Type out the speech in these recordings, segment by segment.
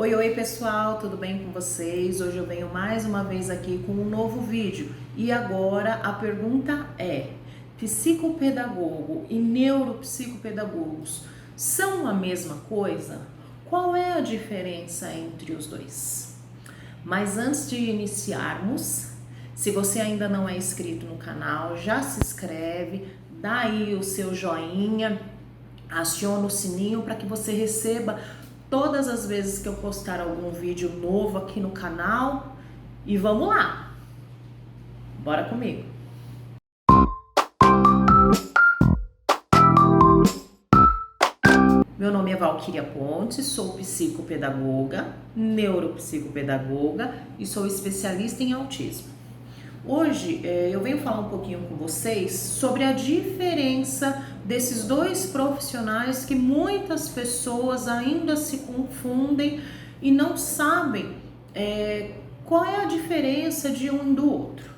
Oi, oi pessoal, tudo bem com vocês? Hoje eu venho mais uma vez aqui com um novo vídeo e agora a pergunta é: psicopedagogo e neuropsicopedagogos são a mesma coisa? Qual é a diferença entre os dois? Mas antes de iniciarmos, se você ainda não é inscrito no canal, já se inscreve, dá aí o seu joinha, aciona o sininho para que você receba todas as vezes que eu postar algum vídeo novo aqui no canal. E vamos lá! Bora comigo! Meu nome é Valquíria Pontes, sou psicopedagoga, neuropsicopedagoga e sou especialista em autismo. Hoje eu venho falar um pouquinho com vocês sobre a diferença desses dois profissionais que muitas pessoas ainda se confundem e não sabem qual é a diferença de um do outro.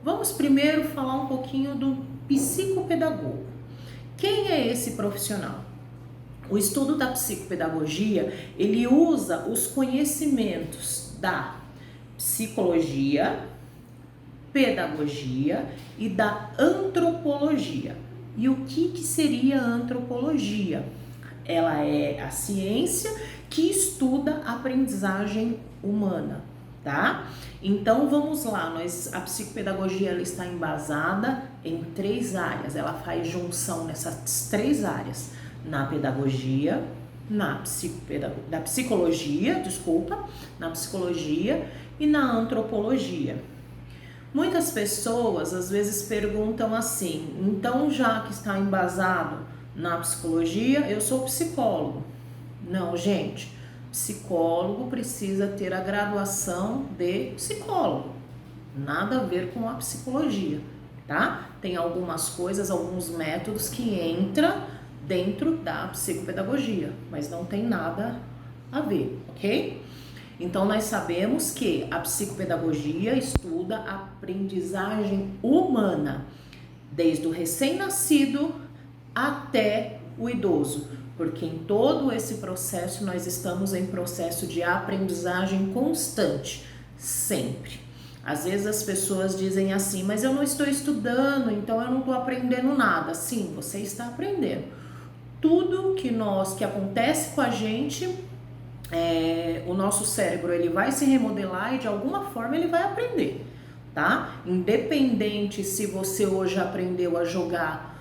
Vamos primeiro falar um pouquinho do psicopedagogo. Quem é esse profissional? O estudo da psicopedagogia, ele usa os conhecimentos da psicologia, pedagogia e da antropologia. E o que seria a antropologia? Ela é a ciência que estuda a aprendizagem humana, tá? Então vamos lá, a psicopedagogia ela está embasada em 3 áreas, ela faz junção nessas 3 áreas, na pedagogia, na psicologia e na antropologia. Muitas pessoas às vezes perguntam assim: então já que está embasado na psicologia, eu sou psicólogo. Não, gente, psicólogo precisa ter a graduação de psicólogo, nada a ver com a psicologia, tá? Tem algumas coisas, alguns métodos que entram dentro da psicopedagogia, mas não tem nada a ver, ok? Então, nós sabemos que a psicopedagogia estuda a aprendizagem humana, desde o recém-nascido até o idoso, porque em todo esse processo nós estamos em processo de aprendizagem constante, sempre. Às vezes as pessoas dizem assim: mas eu não estou estudando, então eu não estou aprendendo nada. Sim, você está aprendendo. Tudo que acontece com a gente, o nosso cérebro ele vai se remodelar e de alguma forma ele vai aprender, tá? Independente se você hoje aprendeu a jogar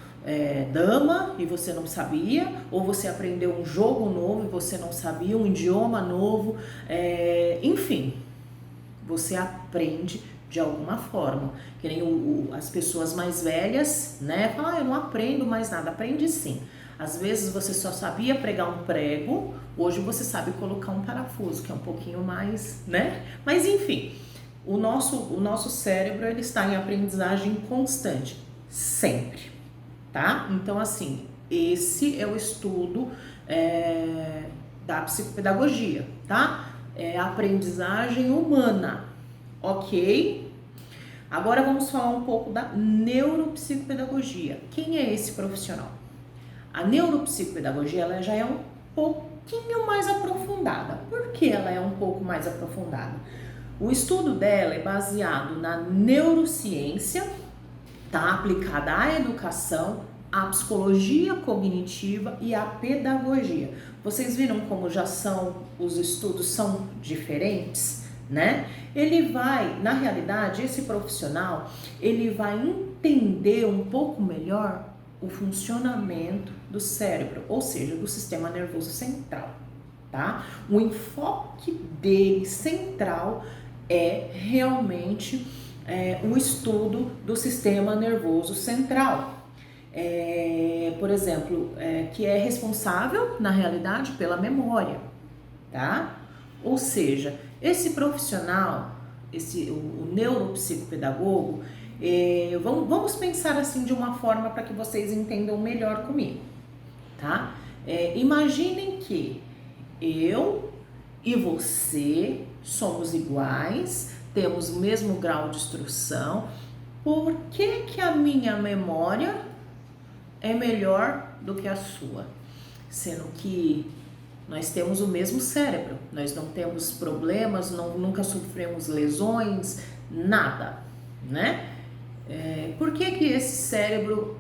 dama e você não sabia, ou você aprendeu um jogo novo e você não sabia, um idioma novo, enfim, você aprende de alguma forma. Que nem as pessoas mais velhas, né? Falam: eu não aprendo mais nada. Aprende sim. Às vezes você só sabia pregar um prego, hoje você sabe colocar um parafuso, que é um pouquinho mais, né? Mas enfim, o nosso cérebro ele está em aprendizagem constante, sempre, tá? Então assim, esse é o estudo da psicopedagogia, tá? É a aprendizagem humana, ok? Agora vamos falar um pouco da neuropsicopedagogia. Quem é esse profissional? A neuropsicopedagogia ela já é um pouquinho mais aprofundada. Por que ela é um pouco mais aprofundada? O estudo dela é baseado na neurociência, tá? Aplicada à educação, à psicologia cognitiva e à pedagogia. Vocês viram como os estudos são diferentes, né? Ele vai, na realidade, esse profissional, ele vai entender um pouco melhor o funcionamento do cérebro, ou seja, do sistema nervoso central, tá? O enfoque dele central é realmente o estudo do sistema nervoso central. Por exemplo, que é responsável, na realidade, pela memória, tá? Ou seja, esse profissional, o neuropsicopedagogo, vamos pensar assim de uma forma para que vocês entendam melhor comigo, tá? Imaginem que eu e você somos iguais, temos o mesmo grau de instrução. Por que a minha memória é melhor do que a sua? Sendo que nós temos o mesmo cérebro, nós não temos problemas, nunca sofremos lesões, nada, né? Por que que esse cérebro,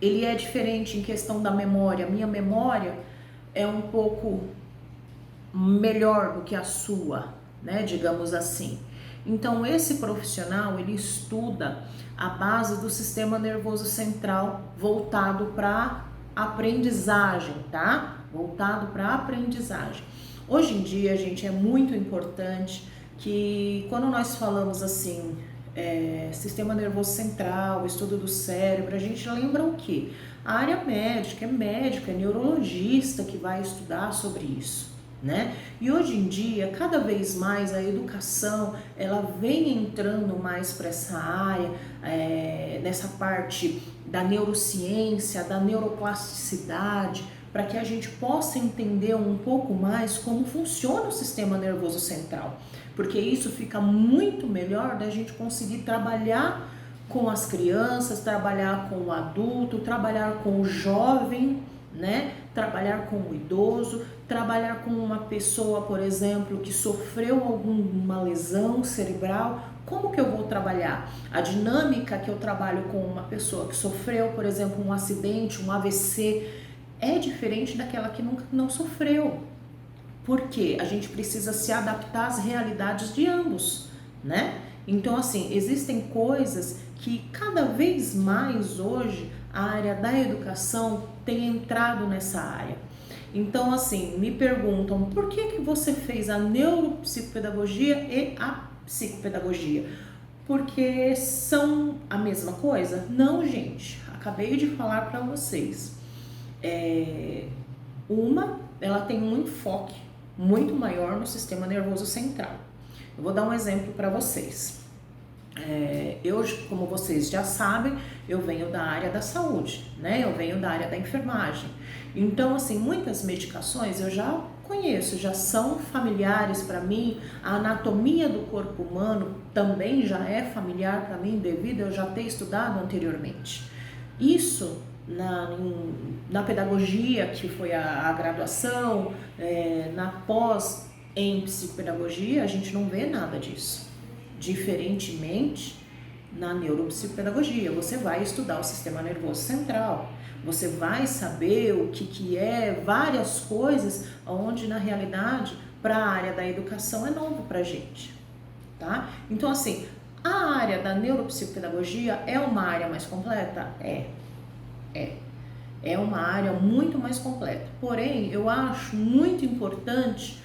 ele é diferente em questão da memória? A minha memória é um pouco melhor do que a sua, né? Digamos assim. Então, esse profissional, ele estuda a base do sistema nervoso central voltado para aprendizagem, tá? Voltado para aprendizagem. Hoje em dia, gente, é muito importante que quando nós falamos assim, sistema nervoso central, estudo do cérebro, a gente lembra o quê? A área médica, é neurologista que vai estudar sobre isso, né? E hoje em dia, cada vez mais a educação, ela vem entrando mais para essa área, nessa parte da neurociência, da neuroplasticidade, para que a gente possa entender um pouco mais como funciona o sistema nervoso central, porque isso fica muito melhor da gente conseguir trabalhar com as crianças, trabalhar com o adulto, trabalhar com o jovem, né? Trabalhar com o idoso, trabalhar com uma pessoa, por exemplo, que sofreu alguma lesão cerebral. Como que eu vou trabalhar? A dinâmica que eu trabalho com uma pessoa que sofreu, por exemplo, um acidente, um AVC, é diferente daquela que nunca não sofreu. Porque a gente precisa se adaptar às realidades de ambos, né? Então, assim, existem coisas que cada vez mais hoje a área da educação tem entrado nessa área. Então, assim, me perguntam por que você fez a neuropsicopedagogia e a psicopedagogia? Porque são a mesma coisa? Não, gente, acabei de falar para vocês. Ela tem um enfoque muito maior no sistema nervoso central. Eu vou dar um exemplo para vocês. Eu, como vocês já sabem, eu venho da área da saúde, né? Eu venho da área da enfermagem. Então, assim, muitas medicações eu já conheço, já são familiares para mim. A anatomia do corpo humano também já é familiar para mim, devido a eu já ter estudado anteriormente. Isso na pedagogia, que foi a graduação, na pós em psicopedagogia, a gente não vê nada disso. Diferentemente, na neuropsicopedagogia, você vai estudar o sistema nervoso central, você vai saber o que é várias coisas, onde na realidade, para a área da educação é novo para a gente, tá? Então, assim, a área da neuropsicopedagogia é uma área mais completa? É uma área muito mais completa. Porém, eu acho muito importante,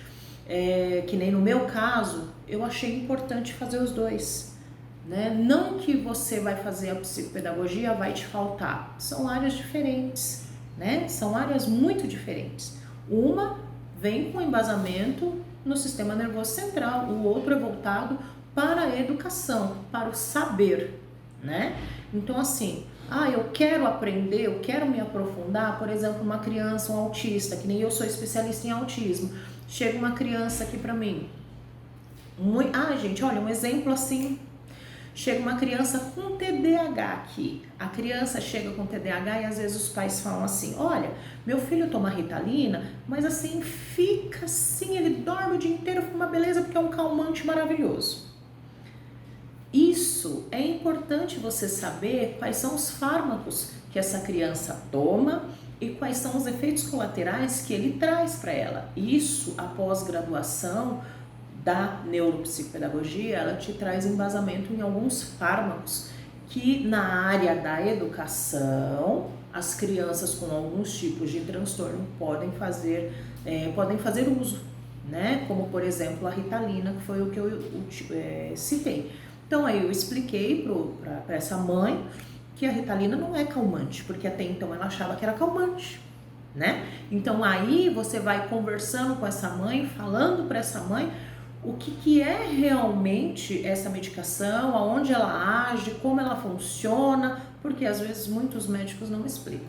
que nem no meu caso, eu achei importante fazer os dois, né? Não que você vai fazer a psicopedagogia vai te faltar, são áreas diferentes, né? São áreas muito diferentes. Uma vem com embasamento no sistema nervoso central, o outro é voltado para a educação, para o saber, né? Então, assim, eu quero aprender, eu quero me aprofundar, por exemplo, uma criança, um autista, que nem eu sou especialista em autismo, chega uma criança aqui pra mim, gente, olha, um exemplo assim, chega uma criança com TDAH aqui, a criança chega com TDAH e às vezes os pais falam assim, olha, meu filho toma Ritalina, mas assim, fica assim, ele dorme o dia inteiro, fica uma beleza porque é um calmante maravilhoso. Isso é importante você saber quais são os fármacos que essa criança toma e quais são os efeitos colaterais que ele traz para ela. Isso, a pós-graduação da neuropsicopedagogia, ela te traz embasamento em alguns fármacos que na área da educação, as crianças com alguns tipos de transtorno podem fazer uso, né? Como, por exemplo, a Ritalina, que foi o que eu citei. Então, aí eu expliquei para essa mãe que a Ritalina não é calmante, porque até então ela achava que era calmante, né? Então, aí você vai conversando com essa mãe, falando para essa mãe o que é realmente essa medicação, aonde ela age, como ela funciona, porque às vezes muitos médicos não explicam.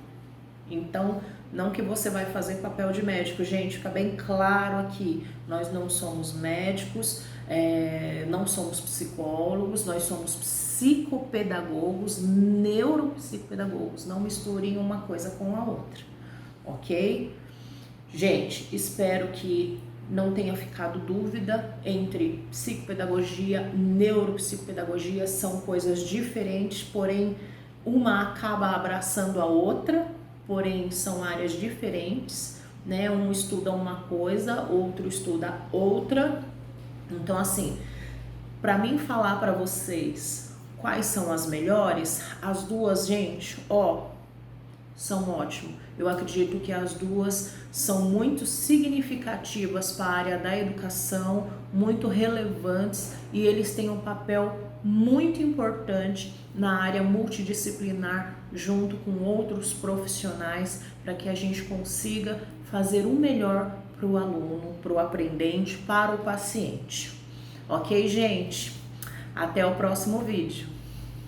Então, não que você vai fazer papel de médico, gente, fica bem claro aqui, nós não somos médicos, não somos psicólogos, nós somos psicopedagogos, neuropsicopedagogos, não misturem uma coisa com a outra, ok? Gente, espero que não tenha ficado dúvida entre psicopedagogia e neuropsicopedagogia, são coisas diferentes, porém uma acaba abraçando a outra, porém são áreas diferentes, né? Um estuda uma coisa, outro estuda outra. Então, assim, para mim falar para vocês quais são as melhores, as duas, gente, são ótimas. Eu acredito que as duas são muito significativas para a área da educação, muito relevantes, e eles têm um papel muito importante na área multidisciplinar, junto com outros profissionais, para que a gente consiga fazer o melhor para o aluno, para o aprendente, para o paciente. Ok, gente? Até o próximo vídeo.